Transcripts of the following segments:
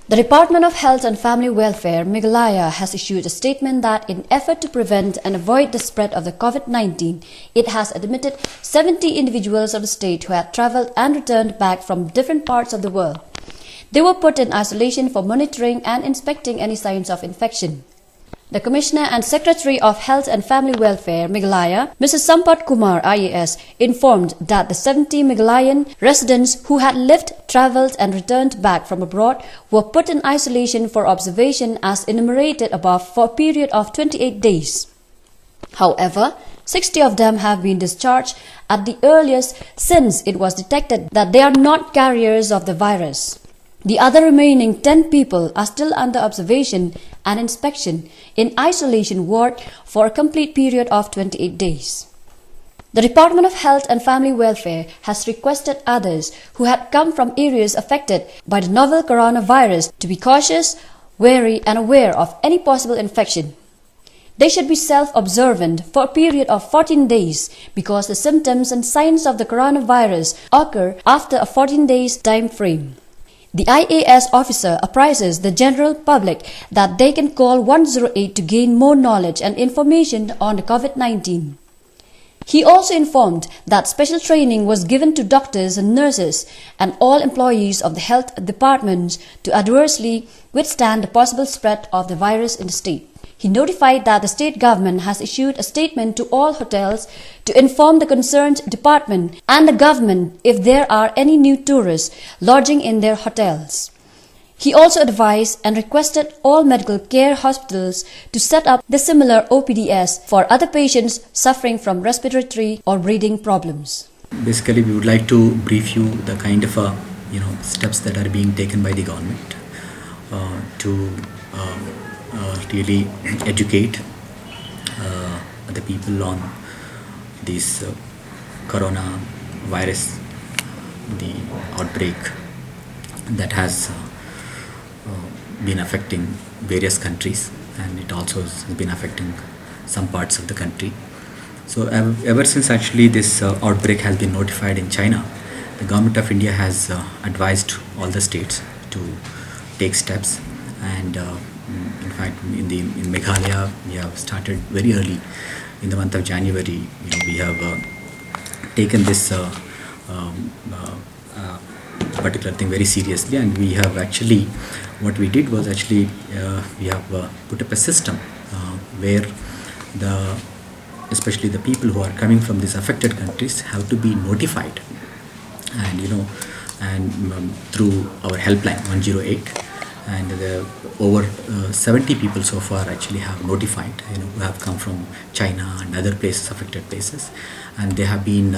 The Department of Health and Family Welfare, Meghalaya, has issued a statement that in effort to prevent and avoid the spread of the COVID-19, it has admitted 70 individuals of the state who had travelled and returned back from different parts of the world. They were put in isolation for monitoring and inspecting any signs of infection. The Commissioner and Secretary of Health and Family Welfare, Meghalaya, Mrs. Sampat Kumar, IAS, informed that the 70 Meghalayan residents who had lived, travelled and returned back from abroad were put in isolation for observation as enumerated above for a period of 28 days. However, 60 of them have been discharged at the earliest since it was detected that they are not carriers of the virus. The other remaining 10 people are still under observation and inspection in isolation ward for a complete period of 28 days. The Department of Health and Family Welfare has requested others who had come from areas affected by the novel coronavirus to be cautious, wary and aware of any possible infection. They should be self-observant for a period of 14 days because the symptoms and signs of the coronavirus occur after a 14 days time frame. The IAS officer apprises the general public that they can call 108 to gain more knowledge and information on the COVID-19. He also informed that special training was given to doctors and nurses and all employees of the health departments to adversely withstand the possible spread of the virus in the state. He notified that the state government has issued a statement to all hotels to inform the concerned department and the government if there are any new tourists lodging in their hotels. He also advised and requested all medical care hospitals to set up the similar OPDS for other patients suffering from respiratory or breathing problems. Basically, we would like to brief you the kind of steps that are being taken by the government to really educate the people on this coronavirus, the outbreak that has been affecting various countries, and it also has been affecting some parts of the country. So ever since actually this outbreak has been notified in China, the government of India has advised all the states to take steps, and in fact in Meghalaya we have started very early in the month of January. We have taken this particular thing very seriously, and we have actually, what we did was actually we have put up a system where especially the people who are coming from these affected countries have to be notified, and through our helpline 108, and over 70 people so far actually have notified, who have come from China and other places, affected places, and they have been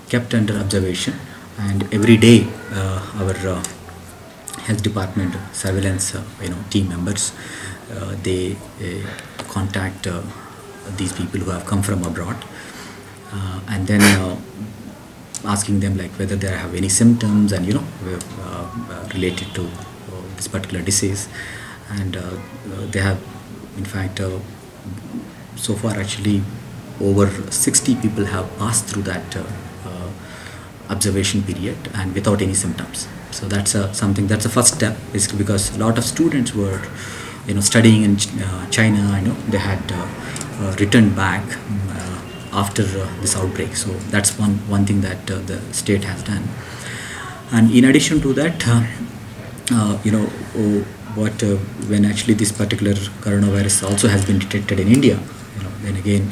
kept under observation. And every day our health department surveillance team members, they contact these people who have come from abroad, and then asking them like whether they have any symptoms and related to this particular disease. And they have in fact so far actually over 60 people have passed through that observation period and without any symptoms. So that's something, that's the first step, basically, because a lot of students were studying in China. They had returned back after this outbreak. So that's one thing that the state has done. And in addition to that, when actually this particular coronavirus also has been detected in India, then again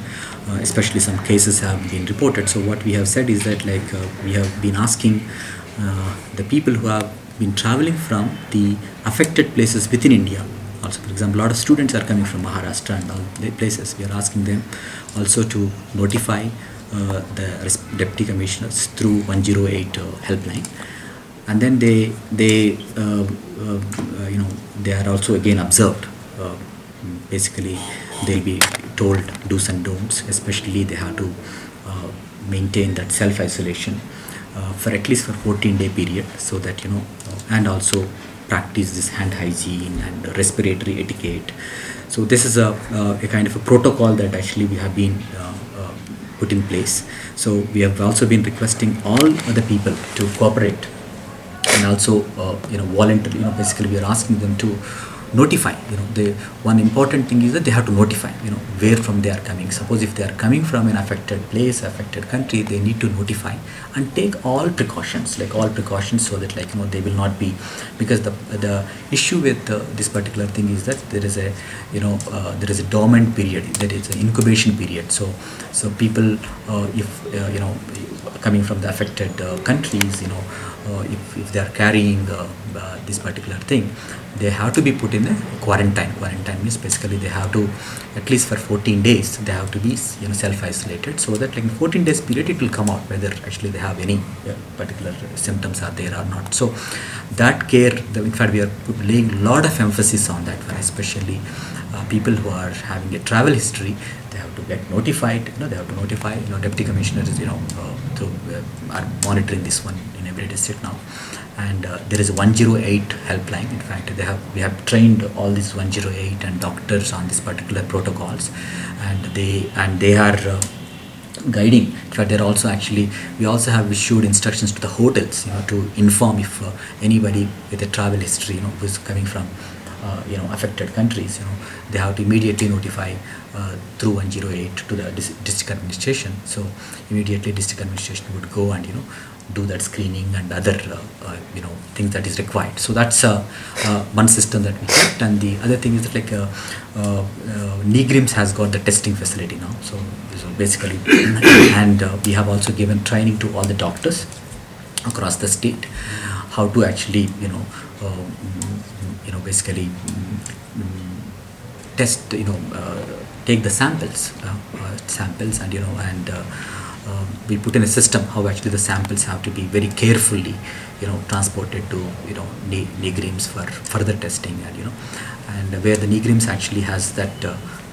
especially some cases have been reported. So what we have said is that we have been asking the people who have been traveling from the affected places within India. Also, for example, a lot of students are coming from Maharashtra and all the places. We are asking them also to notify the deputy commissioners through 108 helpline, and then they are also again observed. Basically, they'll be told do's and don'ts. Especially, they have to maintain that self-isolation for at least for 14-day period, so that and also practice this hand hygiene and respiratory etiquette. So this is a kind of a protocol that actually we have been put in place. So we have also been requesting all other people to cooperate and also voluntary, basically we are asking them to notify. The one important thing is that they have to notify where from they are coming. Suppose if they are coming from an affected place, affected country, they need to notify and take all precautions, so that they will not be, because the issue with this particular thing is that there is a there is a dormant period, there is an incubation period. So people, if coming from the affected countries, if they are carrying this particular thing, they have to be put in a quarantine. Quarantine means basically they have to, at least for 14 days, they have to be self-isolated, so that in 14 days period it will come out whether actually they have any particular symptoms are there or not. So that care, in fact, we are laying a lot of emphasis on that one, especially people who are having a travel history. They have to get notified. They have to notify. Deputy commissioners, are monitoring this one in every district now. And there is a 108 helpline. In fact, we have trained all these 108 and doctors on this particular protocols, and they are guiding. In fact, they're also we also have issued instructions to the hotels, to inform if anybody with a travel history, who is coming from affected countries, they have to immediately notify through 108 to the district administration. So immediately district administration would go and do that screening and other things that is required. So that's one system that we kept. And the other thing is that NIGRIMS has got the testing facility now. So basically, and we have also given training to all the doctors across the state how to actually basically test, take the samples and we put in a system how actually the samples have to be very carefully transported to NIGRIMS for further testing, and where the NIGRIMS actually has that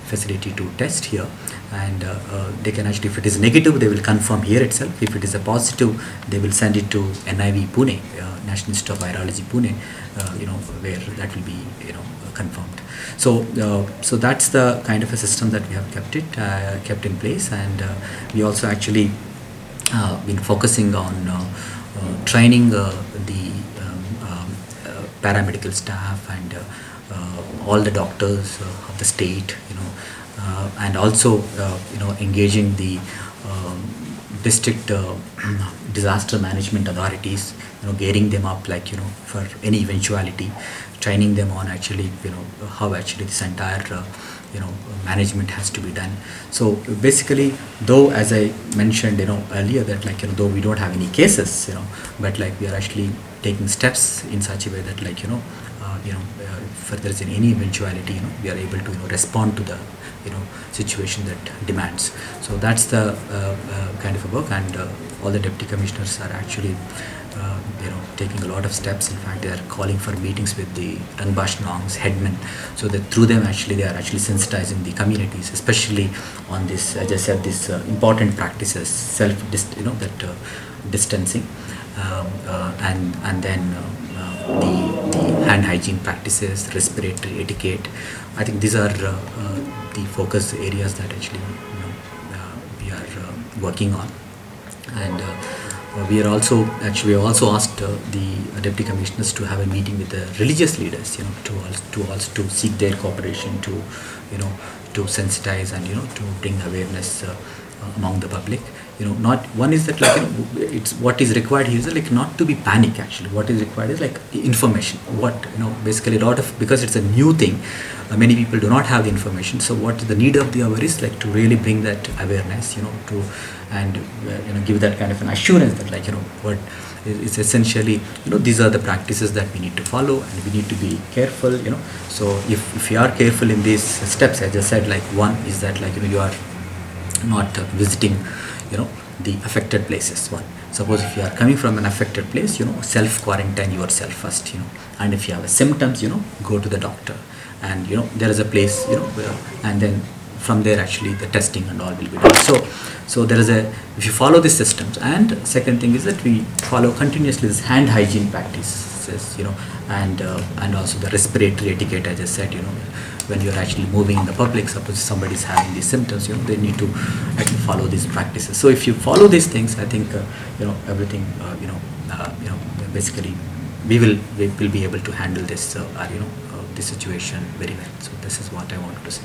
facility to test here, and they can actually, if it is negative, they will confirm here itself. If it is a positive, they will send it to NIV Pune, National Institute of Virology Pune, where that will be confirmed. So that's the kind of a system that we have kept in place, and we also actually been focusing on training the paramedical staff and all the doctors of the state, and also engaging the district disaster management authorities, gearing them up for any eventuality, training them on actually how actually this entire management has to be done. So basically, though as I mentioned earlier that though we don't have any cases, but we are actually taking steps in such a way that if there is any eventuality, we are able to respond to the situation that demands. So that's the kind of a work, and all the deputy commissioners are actually taking a lot of steps. In fact, they are calling for meetings with the Rangbashnongs, headmen, so that through them actually they are actually sensitizing the communities, especially on this, as I said, this important practices, distancing, and then the hand hygiene practices, respiratory etiquette. I think these are the focus areas that actually we are working on, and we are also asked the deputy commissioners to have a meeting with the religious leaders, to seek their cooperation to sensitize and to bring awareness among the public. Not one is that it's what is required here is not to be panic. Actually, what is required is information. What basically a lot of, because it's a new thing, many people do not have the information. So what the need of the hour is to really bring that awareness, to and give that kind of an assurance that what is essentially these are the practices that we need to follow, and we need to be careful. So if you are careful in these steps, as I said, one is that you are not visiting the affected places. One, suppose if you are coming from an affected place, self quarantine yourself first, and if you have symptoms, go to the doctor, and there is a place, and then from there actually the testing and all will be done. So there is if you follow these systems, and second thing is that we follow continuously this hand hygiene practices, and also the respiratory etiquette, as I said, when you're actually moving in the public, suppose somebody is having these symptoms, they need to actually follow these practices. So if you follow these things, I think everything basically we will be able to handle this this situation very well. So this is what I wanted to say.